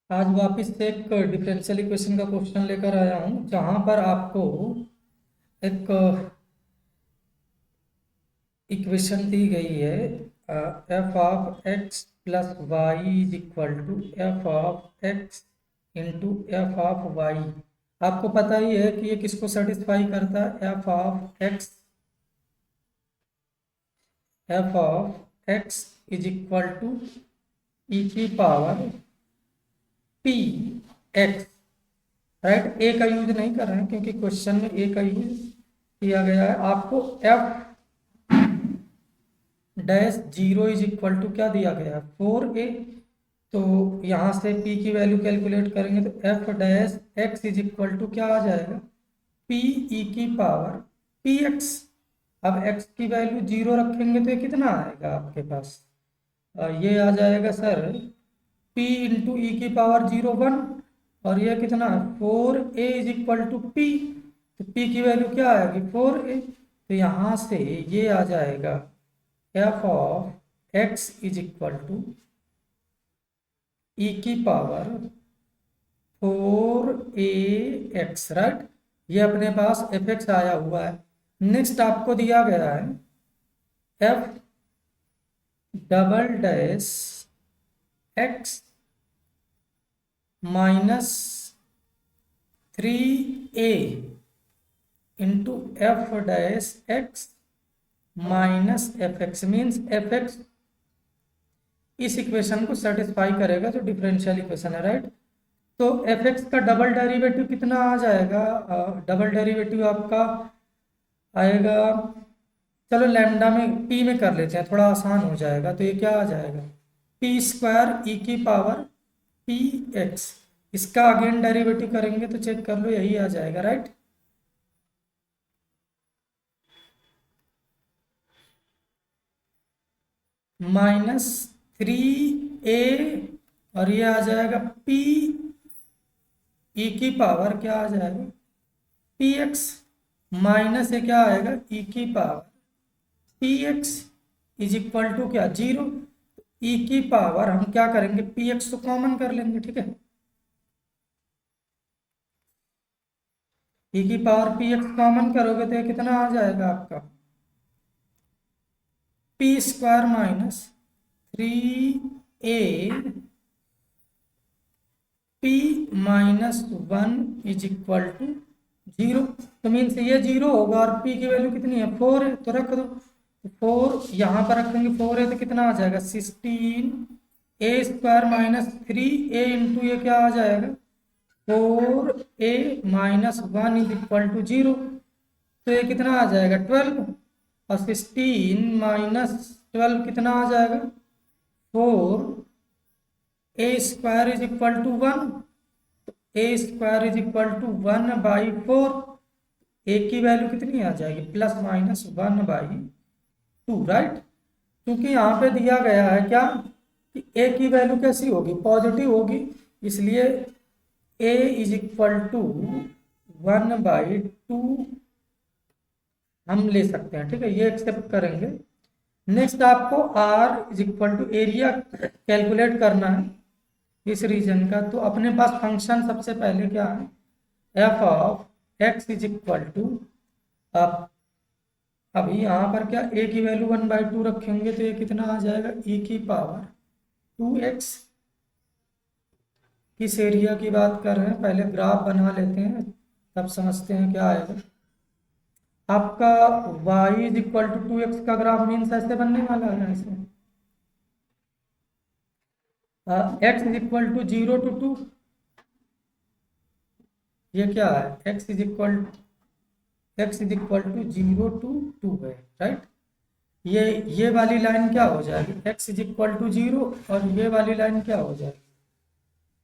आज वापस से एक डिफरेंशियल इक्वेशन का क्वेश्चन लेकर आया हूँ जहाँ पर आपको एक इक्वेशन दी गई है F of x plus y is equal to f of x into f of y. आपको पता ही है कि ये किसको सेटिस्फाई करता है। F of x is equal to E की power P X. Right, A का यूज नहीं कर रहे हैं क्योंकि क्वेश्चन में ए का यूज किया गया है। आपको f dash zero is equal to क्या दिया गया है, 4a। तो यहाँ से p की वैल्यू कैलकुलेट करेंगे तो f dash x is equal to क्या आ जाएगा, p ई की पावर पी एक्स। अब x की वैल्यू जीरो रखेंगे तो ये कितना आएगा आपके पास, ये आ जाएगा सर p इंटू ई की पावर जीरो वन। और ये कितना है, 4a is equal to p। तो p की वैल्यू क्या आएगी, 4a। तो यहाँ से ये आ जाएगा F of x is equal to E की पावर 4ax। राइट, ये अपने पास एफ एक्स आया हुआ है। नेक्स्ट आपको दिया गया है F double dash x minus 3a into F dash x minus F x. Means F x इस इक्वेशन को सेटिस्फाई करेगा जो डिफरेंशियल इक्वेशन है। राइट, तो एफ एक्स का डबल डेरिवेटिव कितना आ जाएगा, डबल डेरिवेटिव आपका आएगा, चलो लैम्डा में पी में कर लेते हैं, थोड़ा आसान हो जाएगा। तो ये क्या आ जाएगा, पी स्क्वायर ई की पावर पी एक्स। इसका अगेन डेरिवेटिव करेंगे तो चेक कर लो, यही आ जाएगा। राइट, माइनस 3a और ये आ जाएगा p ई की पावर क्या आ जाएगा, पी एक्स माइनस ये क्या आएगा, ई की power P x is equal to क्या, जीरो। ई की पावर हम क्या करेंगे, पी एक्स तो कॉमन कर लेंगे। ठीक है, ई की पावर पी एक्स कॉमन करोगे तो ये कितना आ जाएगा आपका, p square minus 3a p minus one is equal to zero. तो मीन्स ये जीरो होगा और p की वैल्यू कितनी है, 4 है, तो रख दो। तो 4 यहाँ पर रखेंगे, 4 है तो कितना आ जाएगा 16 a square minus 3a into ये क्या आ जाएगा 4a minus one is equal to zero. तो ये कितना आ जाएगा 12 और 16 माइनस 12 कितना आ जाएगा 4। A square is equal to one, A square is equal to 1/4। A की वैल्यू कितनी आ जाएगी, प्लस माइनस 1/2। राइट, क्योंकि यहाँ पे दिया गया है क्या कि ए की वैल्यू कैसी होगी, पॉजिटिव होगी, इसलिए ए इज इक्वल टू 1/2 हम ले सकते हैं। ठीक है, ये एक्सेप्ट करेंगे। नेक्स्ट आपको r is equal to area calculate करना है इस रीजन का। तो अपने पास फंक्शन सबसे पहले क्या है, F of x is equal to, अभी यहाँ पर क्या ए की वैल्यू 1/2 रखेंगे तो ये कितना आ जाएगा, ई की पावर 2x। किस एरिया की बात कर रहे हैं, पहले ग्राफ बना लेते हैं तब समझते हैं क्या आएगा। आपका y is equal to 2x का ग्राफ मीन्स ऐसे बनने वाला है, ऐसे x is equal to 0 to 2। ये क्या है, x is equal to 0 to 2 है। राइट, ये वाली लाइन क्या हो जाएगी, x इज इक्वल टू 0 और ये वाली लाइन क्या हो जाएगी,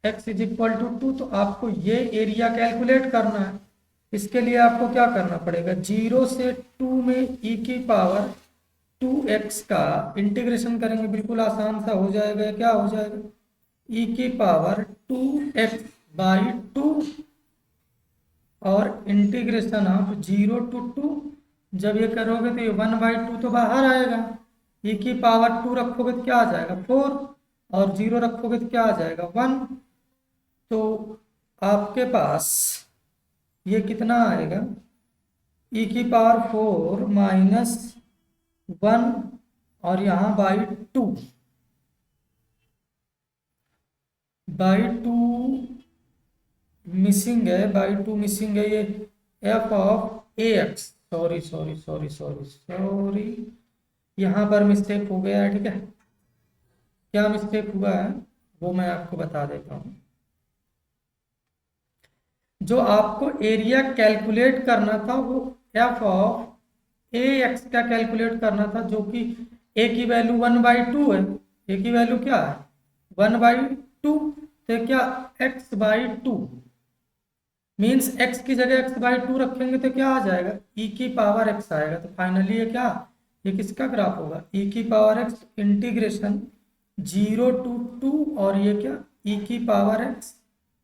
x इज इक्वल टू 2। तो आपको ये एरिया कैलकुलेट करना है। इसके लिए आपको क्या करना पड़ेगा, 0 से 2 में e की पावर 2x का इंटीग्रेशन करेंगे, बिल्कुल आसान सा हो जाएगा। क्या हो जाएगा, e की पावर 2x/2 और इंटीग्रेशन ऑफ 0 to 2। जब ये करोगे तो ये 1/2 तो बाहर आएगा, e की पावर 2 रखोगे तो क्या आ जाएगा 4 और 0 रखोगे तो क्या आ जाएगा 1। तो आपके पास ये कितना आएगा, e की पावर 4 माइनस 1 और यहाँ बाई टू मिसिंग है, ये F of A x, sorry यहाँ पर मिस्टेक हो गया है, ठीक है। क्या मिस्टेक हुआ है वो मैं आपको बता देता हूँ। जो आपको एरिया कैलकुलेट करना था वो एफ ऑफ ए एक्स का कैलकुलेट करना था, जो कि ए की वैल्यू 1/2 है। ए की वैल्यू क्या है 1/2, तो क्या x/2 मीन्स x की जगह x/2 रखेंगे तो क्या आ जाएगा e की पावर x आएगा। तो फाइनली ये क्या, ये किसका ग्राफ होगा, e की पावर x इंटीग्रेशन 0 to 2 और ये क्या e की पावर x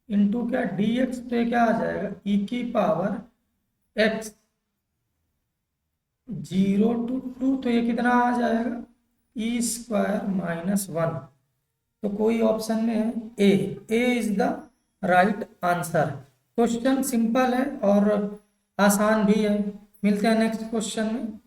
इंटू क्या dx, तो क्या आ जाएगा e की पावर x 0 to 2, तो ये कितना आ जाएगा e² - 1। तो कोई ऑप्शन में है A is the right answer. Question simple है और आसान भी है। मिलते हैं नेक्स्ट क्वेश्चन में।